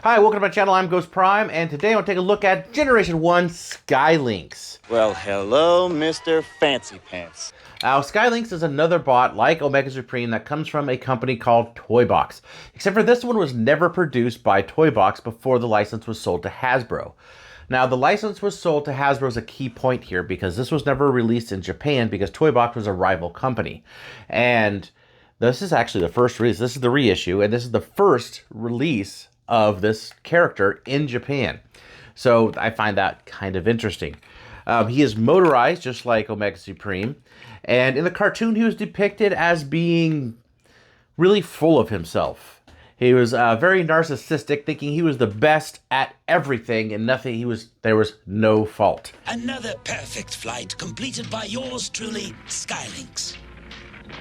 Hi, welcome to my channel. I'm GhostPrime, and today I want to take a look at Generation 1 SkyLynx. Well, hello, Mr. Fancy Pants. Now, SkyLynx is another bot like Omega Supreme that comes from a company called Toybox. Except for this one was never produced by Toybox before the license was sold to Hasbro. Now, the license was sold to Hasbro is a key point here because this was never released in Japan because Toybox was a rival company. And this is actually the first release. This is the reissue, and this is the first release of this character in Japan. So I find that kind of interesting. He is motorized, just like Omega Supreme. And in the cartoon, he was depicted as being really full of himself. He was very narcissistic, thinking he was the best at everything and nothing. There was no fault. Another perfect flight completed by yours truly, Sky Lynx.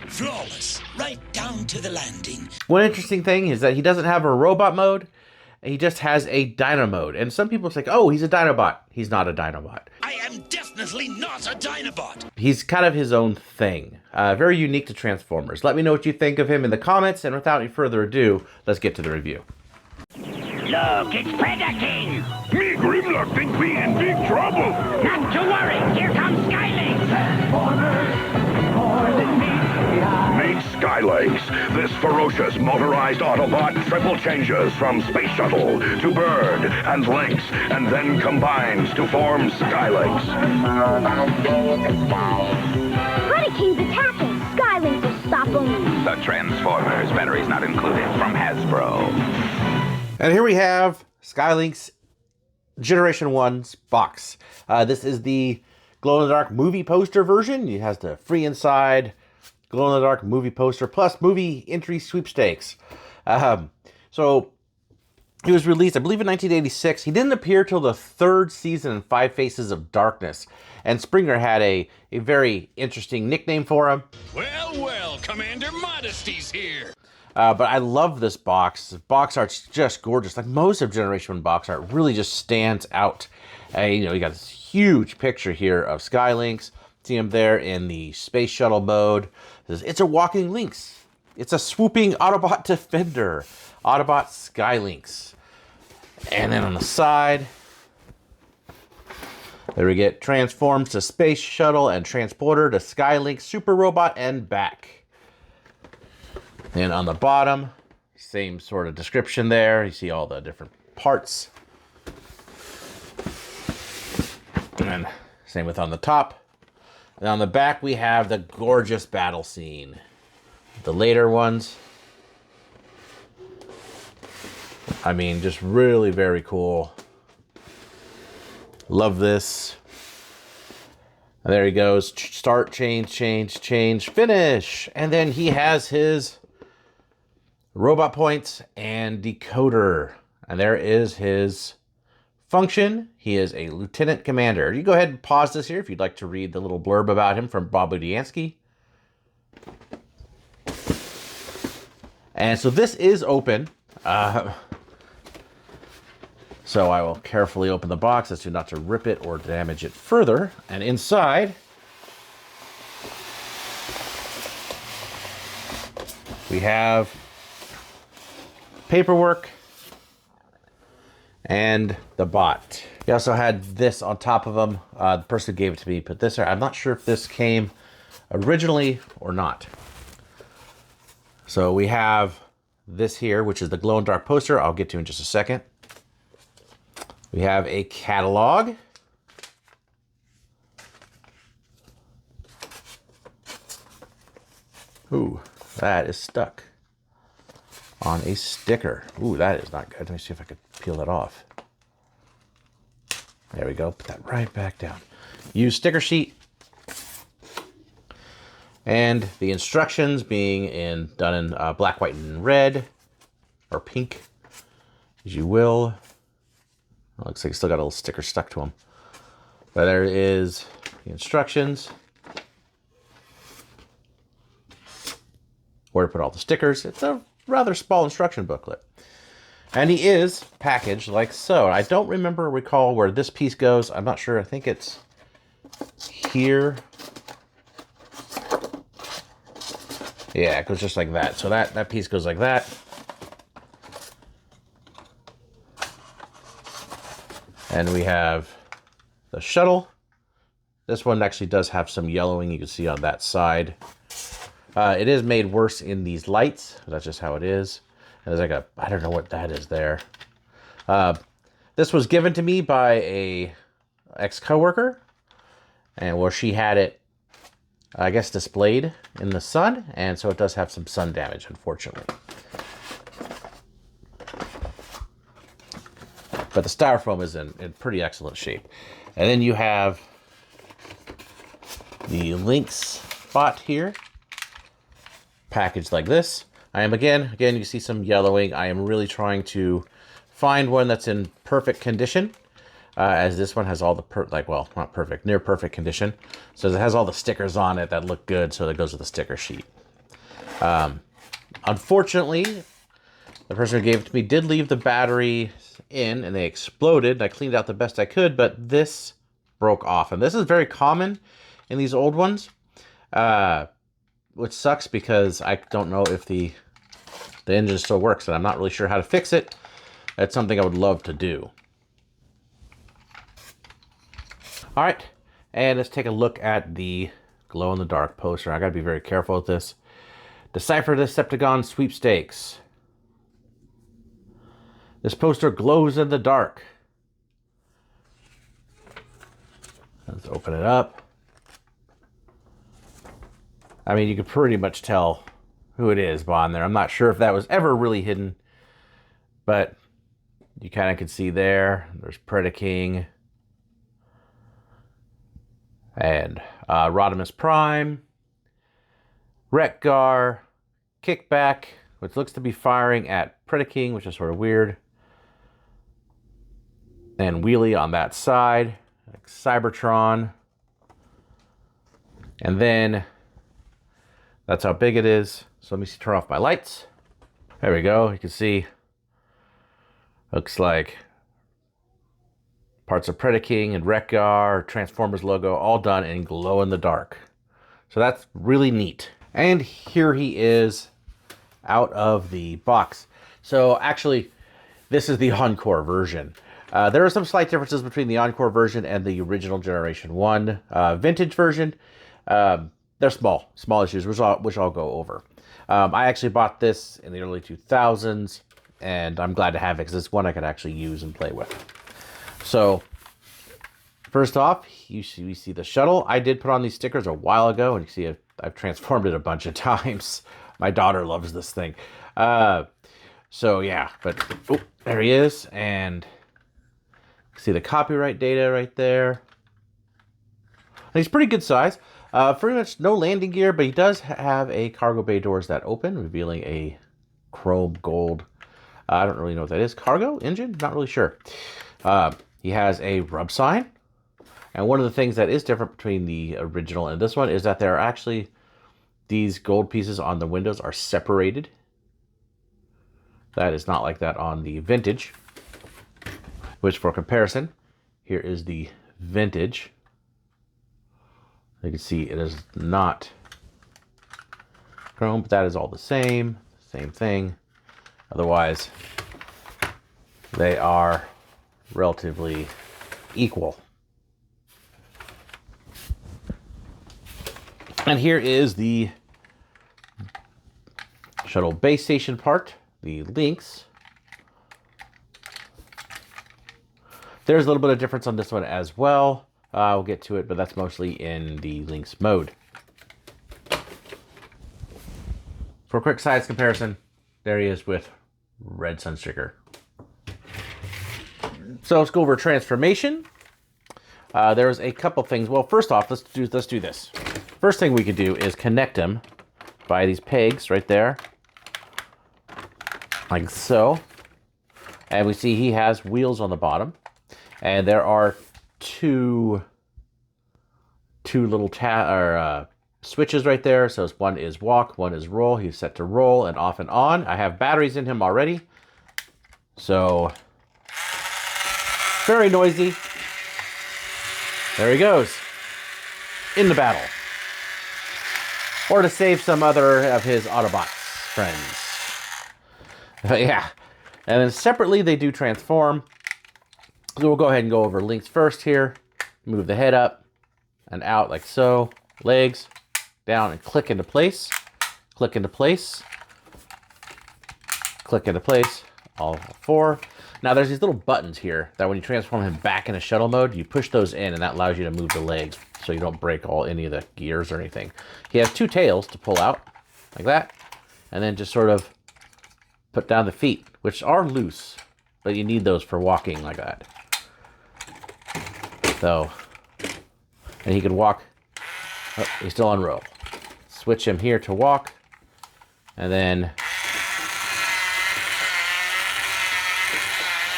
Flawless, right down to the landing. One interesting thing is that he doesn't have a robot mode. He just has a dino mode. And some people say, oh, he's a Dinobot. He's not a Dinobot. I am definitely not a Dinobot. He's kind of his own thing. Very unique to Transformers. Let me know what you think of him in the comments. And without any further ado, let's get to the review. Look, it's Predator King! Me, Grimlock, think we in big trouble. Not to worry, here comes SkyLynx! Transformers, more than meat. Meet SkyLynx. This ferocious motorized Autobot triple changes from space shuttle to bird and lynx, and then combines to form SkyLynx. Predator King's attacking! SkyLynx will stop him! The Transformers, batteries not included, from Hasbro. And here we have SkyLynx Generation 1's box. This is the glow-in-the-dark movie poster version. It has the free inside glow-in-the-dark movie poster plus movie entry sweepstakes. So he was released, I believe, in 1986. He didn't appear till the third season in Five Faces of Darkness. And Springer had a very interesting nickname for him. Well, Commander Modesty's here. But I love this box. The box art's just gorgeous. Like most of Generation 1 box art really just stands out. You got this huge picture here of SkyLynx. See him there in the space shuttle mode. It's a walking lynx. It's a swooping Autobot defender. Autobot SkyLynx. And then on the side, there we get transforms to space shuttle and transporter to SkyLynx, super robot, and back. And on the bottom, same sort of description there. You see all the different parts. And same with on the top. And on the back, we have the gorgeous battle scene. The later ones. I mean, just really very cool. Love this. And there he goes. Start, change, finish. And then he has his robot points and decoder. And there is his function. He is a lieutenant commander. You go ahead and pause this here if you'd like to read the little blurb about him from Bob Budiansky. And so this is open. So I will carefully open the box as to not to rip it or damage it further. And inside, we have paperwork and the bot. He also had this on top of him. The person who gave it to me put this there. I'm not sure if this came originally or not. So we have this here, which is the glow-in-the-dark poster. I'll get to in just a second. We have a catalog. Ooh, that is stuck on a sticker. Ooh, that is not good. Let me see if I could peel that off. There we go. Put that right back down. Use sticker sheet. And the instructions being done in black, white, and red. Or pink, as you will. It looks like it's still got a little sticker stuck to them. But there is the instructions. Where to put all the stickers. It's a rather small instruction booklet. And he is packaged like so. I don't recall where this piece goes. I'm not sure. I think it's here. Yeah, it goes just like that. So that piece goes like that. And we have the shuttle. This one actually does have some yellowing you can see on that side. It is made worse in these lights. That's just how it is. And there's like a, I don't know what that is there. This was given to me by a ex-coworker, and where she had it, I guess, displayed in the sun, and so it does have some sun damage, unfortunately. But the styrofoam is in pretty excellent shape. And then you have the Lynx bot here, packaged like this. I am again, you can see some yellowing. I am really trying to find one that's in perfect condition, as this one has all the well, not perfect, near perfect condition. So it has all the stickers on it that look good, so that goes with the sticker sheet. Unfortunately, the person who gave it to me did leave the battery in, and they exploded. I cleaned out the best I could, but this broke off, and this is very common in these old ones, which sucks because I don't know if the engine still works, and I'm not really sure how to fix it. That's something I would love to do. All right, and let's take a look at the glow-in-the-dark poster. I gotta be very careful with this. Decipher Decepticon Sweepstakes. This poster glows in the dark. Let's open it up. I mean, you can pretty much tell who it is on there. I'm not sure if that was ever really hidden, but you kind of can see there. There's Predaking and Rodimus Prime, Wreck-Gar, Kickback, which looks to be firing at Predaking, which is sort of weird, and Wheelie on that side, like Cybertron, and then that's how big it is. So let me turn off my lights. There we go. You can see, looks like parts of Predaking and Wreck-Gar, Transformers logo, all done in glow in the dark. So that's really neat. And here he is out of the box. So actually, this is the Encore version. There are some slight differences between the Encore version and the original Generation 1 vintage version. They're small issues, which I'll go over. I actually bought this in the early 2000s, and I'm glad to have it because it's one I could actually use and play with. So, first off, we see the shuttle. I did put on these stickers a while ago, and you see I've transformed it a bunch of times. My daughter loves this thing. So yeah, but oh, there he is, and see the copyright data right there. And he's pretty good size. Pretty much no landing gear, but he does have a cargo bay doors that open, revealing a chrome gold. I don't really know what that is. Cargo engine? Not really sure. He has a rub sign. And one of the things that is different between the original and this one is that there are actually, these gold pieces on the windows are separated. That is not like that on the vintage. Which, for comparison, here is the vintage. You can see it is not chrome, but that is all the same thing. Otherwise, they are relatively equal. And here is the shuttle base station part, the Lynx. There's a little bit of difference on this one as well. We'll get to it, but that's mostly in the Lynx mode. For a quick size comparison, there he is with red sun sticker. So let's go over transformation. There's a couple things. Well, first off, let's do this. First thing we could do is connect him by these pegs right there, like so. And we see he has wheels on the bottom. And there are two little switches right there. So one is walk, one is roll. He's set to roll and off and on. I have batteries in him already. So, very noisy. There he goes. In the battle. Or to save some other of his Autobots friends. But yeah. And then separately they do transform. So we'll go ahead and go over Lynx first here. Move the head up and out like so. Legs down and click into place. Click into place. Click into place. All four. Now there's these little buttons here that when you transform him back into shuttle mode, you push those in and that allows you to move the legs so you don't break any of the gears or anything. He has two tails to pull out like that. And then just sort of put down the feet, which are loose, but you need those for walking like that. So, and he can walk. Oh, he's still on roll. Switch him here to walk, and then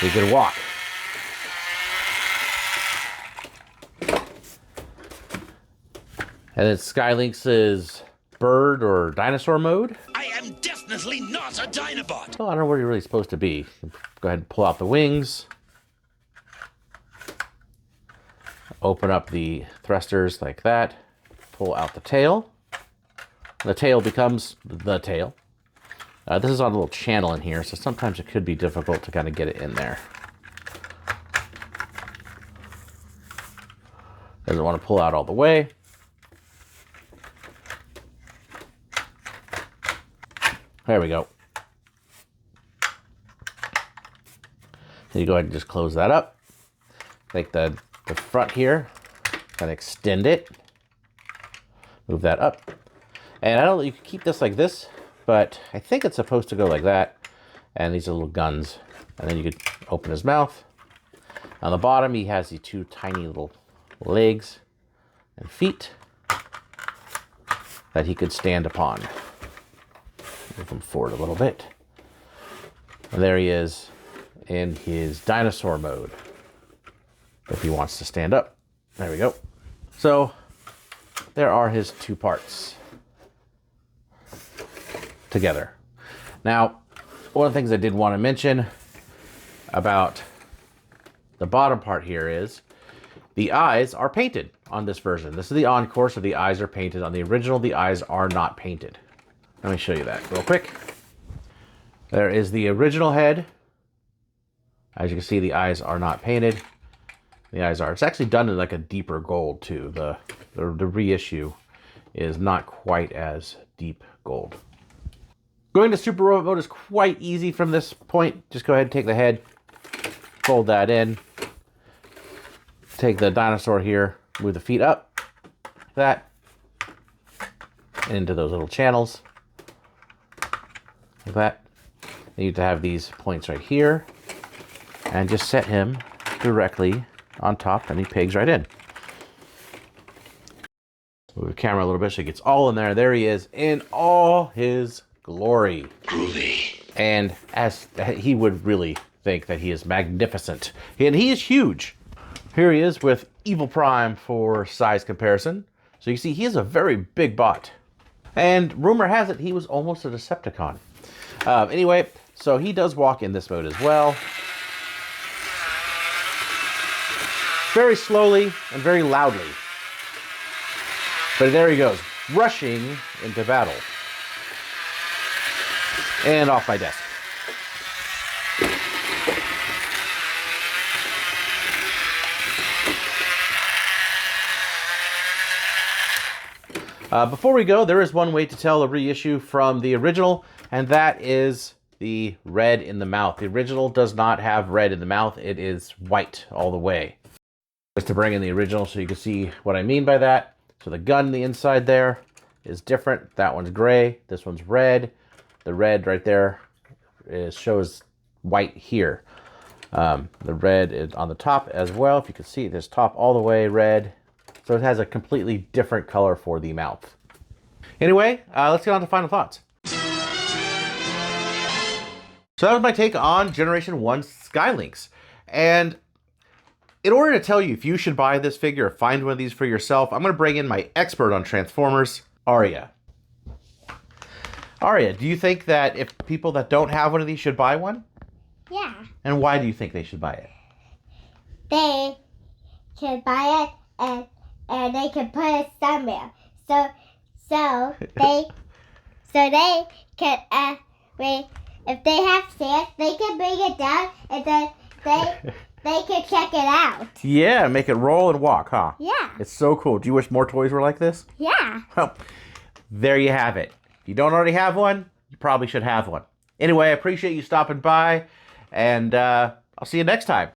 he can walk. And then SkyLynx is bird or dinosaur mode. I am definitely not a Dinobot. Well, I don't know where you're really supposed to be. Go ahead and pull out the wings. Open up the thrusters like that. Pull out the tail. The tail becomes the tail. This is on a little channel in here, so sometimes it could be difficult to kind of get it in there. Doesn't want to pull out all the way. There we go. Then you go ahead and just close that up. Take the front here and extend it. Move that up. And I don't know, you can keep this like this, but I think it's supposed to go like that. And these are little guns. And then you could open his mouth. On the bottom, he has these two tiny little legs and feet that he could stand upon. Move him forward a little bit. And there he is in his dinosaur mode. If he wants to stand up. There we go. So there are his two parts together. Now, one of the things I did want to mention about the bottom part here is the eyes are painted on this version. This is the Encore, so the eyes are painted. On the original, the eyes are not painted. Let me show you that real quick. There is the original head. As you can see, the eyes are not painted. The eyes are. It's actually done in like a deeper gold too. The reissue is not quite as deep gold. Going to Super Robot mode is quite easy from this point. Just go ahead and take the head, fold that in, take the dinosaur here, move the feet up, that, into those little channels, like that. You need to have these points right here, and just set him directly on top, and he pegs right in. Move the camera a little bit so he gets all in there. There he is in all his glory. Groovy. And as he would really think that he is magnificent. And he is huge. Here he is with Evil Prime for size comparison. So you see he is a very big bot. And rumor has it he was almost a Decepticon. Anyway, so he does walk in this mode as well. Very slowly and very loudly. But there he goes, rushing into battle. And off my desk. Before we go, there is one way to tell a reissue from the original, and that is the red in the mouth. The original does not have red in the mouth. It is white all the way. Just to bring in the original so you can see what I mean by that. So the gun, the inside there is different. That one's gray. This one's red. The red right there shows white here. The red is on the top as well. If you can see, this top all the way red. So it has a completely different color for the mouth. Anyway, let's get on to final thoughts. So that was my take on Generation 1 SkyLynx. And in order to tell you if you should buy this figure or find one of these for yourself, I'm going to bring in my expert on Transformers, Aria. Aria, do you think that if people that don't have one of these should buy one? Yeah. And why do you think they should buy it? They should buy it and they can put it somewhere. So they can if they have sand, they can bring it down and then they can check it out. Yeah, make it roll and walk, huh? Yeah. It's so cool. Do you wish more toys were like this? Yeah. Well, there you have it. If you don't already have one, you probably should have one. Anyway, I appreciate you stopping by, and I'll see you next time.